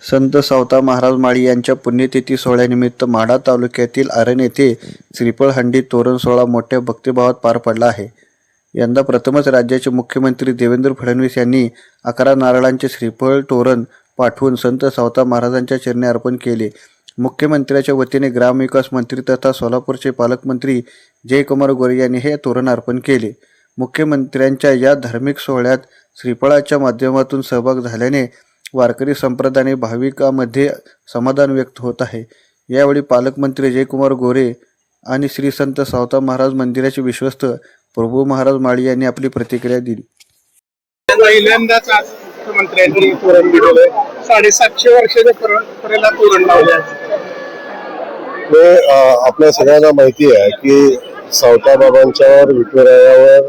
संत सावता महाराज माळी यांच्या पुण्यतिथी सोहळ्यानिमित्त माढा तालुक्यातील आरण येथे श्रीफळ तोरण सोहळा मोठ्या भक्तिभावात पार पडला आहे. यंदा प्रथमच राज्याचे मुख्यमंत्री देवेंद्र फडणवीस यांनी 11 नारळांचे श्रीफळ तोरण पाठवून संत सावता महाराजांच्या चरणी अर्पण केले. मुख्यमंत्र्यांच्या वतीने ग्रामविकास मंत्री तथा सोलापूरचे पालकमंत्री जयकुमार गोरे यांनी हे तोरण अर्पण केले. मुख्यमंत्र्यांच्या या धार्मिक सोहळ्यात श्रीफळाच्या माध्यमातून सहभाग झाल्याने वारकरी संप्रदाय आणि भाविकांमध्ये समाधान व्यक्त होत आहे. यावेळी पालकमंत्री जयकुमार गोरे आणि श्री संत सावता महाराज मंदिराचे विश्वस्त प्रभू महाराज माळी यांनी आपली प्रतिक्रिया दिली. पहिल्यांदाच आज मुख्यमंत्र्यांनी तोरण दिलेलं 750 वर्षाच्या परंपरेला तोरण लावले. आपल्या सगळ्यांना माहिती आहे की सावता बाबांच्यावर, विठुरायावर,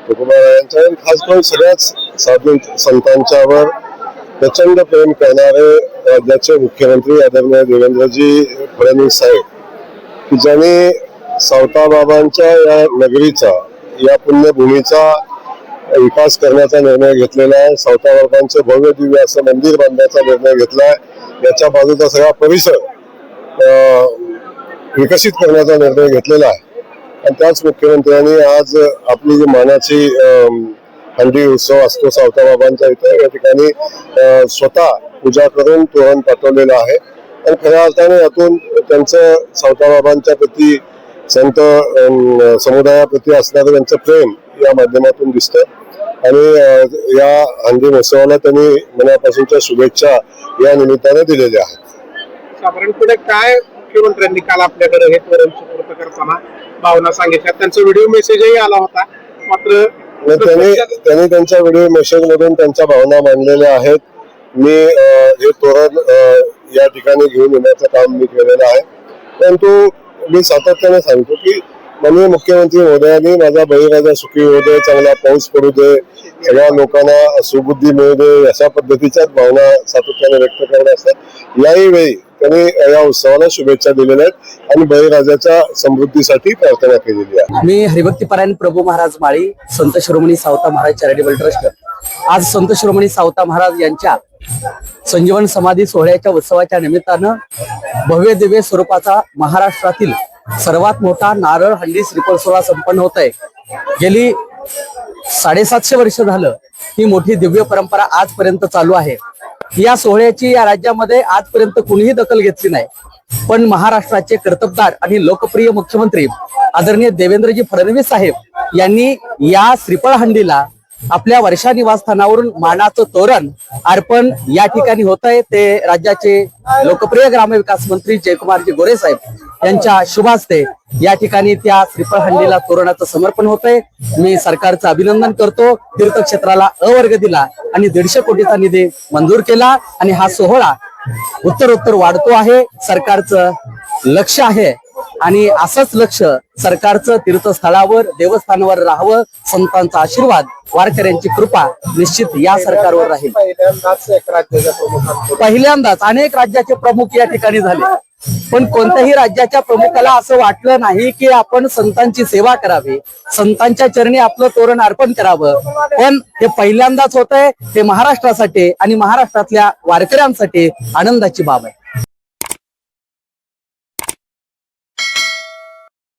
तुकोबारायांच्यावर, खास करून सगळ्याच साधू संतांच्यावर प्रचंड प्रेम करणारे राज्याचे मुख्यमंत्री आदरणीय देवेंद्रजी फडणवीस साहेब, की ज्यांनी सावता बाबांच्या या नगरीचा, या पुण्यभूमीचा विकास करण्याचा निर्णय घेतलेला आहे. सावता बाबांचे भव्य दिव्य असं मंदिर बांधण्याचा निर्णय घेतलाय. याच्या बाजूचा सगळा परिसर विकसित करण्याचा निर्णय घेतलेला आहे. आणि त्याच मुख्यमंत्र्यांनी आज आपली जी मानाची हंडी उत्सव असतो सावता बाबांच्या इथे, या ठिकाणी स्वतः पूजा करून तोरण पाठवलेलं आहे. आणि खऱ्या अर्थाने यातून त्यांचं सावता बाबांच्या प्रती, संत समुदायाप्रती असणारं त्यांचं प्रेम या माध्यमातून दिसतं. आणि या हंडी महोत्सवाला त्यांनी मनापासूनच्या शुभेच्छा या निमित्ताने दिलेल्या आहेत. पुढे काय मुख्यमंत्र्यांनी काल आपल्याकडे हे तोरण सुपूर्द करताना भावना सांगितल्या, त्यांचा व्हिडिओ मेसेजही आला होता. मात्र त्यांनी त्यांच्या व्हिडिओ मेसेज मधून त्यांच्या भावना मांडलेल्या आहेत. मी हे तोरण या ठिकाणी घेऊन येण्याचं काम मी केलेलं आहे. परंतु मी सातत्याने सांगतो की माननीय मुख्यमंत्री महोदयांनी माझा बळीराजा सुखी होऊ दे, चांगला पाऊस पडू दे, सगळ्या लोकांना सुबुद्धी मिळू दे, अशा पद्धतीच्याच भावना सातत्याने व्यक्त करत असतात. याही वेळी त्यांनी या उत्सवाला शुभेच्छा दिलेल्या आहेत आणि बळीराजाच्या समृद्धीसाठी प्रार्थना केलेली आहे. मी हरिभक्तीपरायण प्रभू महाराज माळी, संत शिरोमणी सावता महाराज चॅरिटेबल ट्रस्ट, आज संत शिरोमणी सावता महाराज यांच्या संजीवन समाधी सोहळ्याच्या उत्सवाच्या निमित्तानं भव्य दिव्य स्वरूपाचा महाराष्ट्रातील सर्वात मोठा नारळ हंडी श्रीफळ सोहळा संपन्न होत आहे. गेली 750 वर्ष झालं ही मोठी दिव्य परंपरा आजपर्यंत चालू आहे. या सोहळ्याची या राज्यामध्ये आजपर्यंत कुणीही दखल घेतली नाही. पण महाराष्ट्राचे कर्तबगार आणि लोकप्रिय मुख्यमंत्री आदरणीय देवेंद्रजी फडणवीस साहेब यांनी या श्रीफळ हंडीला आपल्या वर्षा निवासस्थानावरून मानाचं तोरण अर्पण या ठिकाणी होत आहे. ते राज्याचे लोकप्रिय ग्रामविकास मंत्री जयकुमारजी गोरे साहेब यांच्या शुभ हस्ते या ठिकाणी त्या श्रीफळ हंडीला तोरणाचं समर्पण होत आहे. मी सरकारचं अभिनंदन करतो. तीर्थक्षेत्राला अवर्ग दिला आणि 150 कोटीचा निधी मंजूर केला आणि हा सोहळा उत्तरोत्तर वाढतो आहे. सरकारचं लक्ष आहे आणि असंच लक्ष सरकारचं तीर्थस्थळावर, देवस्थानावर राहावं. संतांचा आशीर्वाद, वारकऱ्यांची कृपा निश्चित या सरकारवर राहील. पहिल्यांदाच अनेक राज्याचे प्रमुख या ठिकाणी झाले, पण कोणत्याही राज्याच्या प्रमुखाला असं वाटलं नाही की आपण संतांची सेवा करावी, संतांच्या चरणी आपलं तोरण अर्पण करावं. पण हे पहिल्यांदाच होत आहे. हे महाराष्ट्रासाठी आणि महाराष्ट्रातल्या वारकऱ्यांसाठी आनंदाची बाब आहे.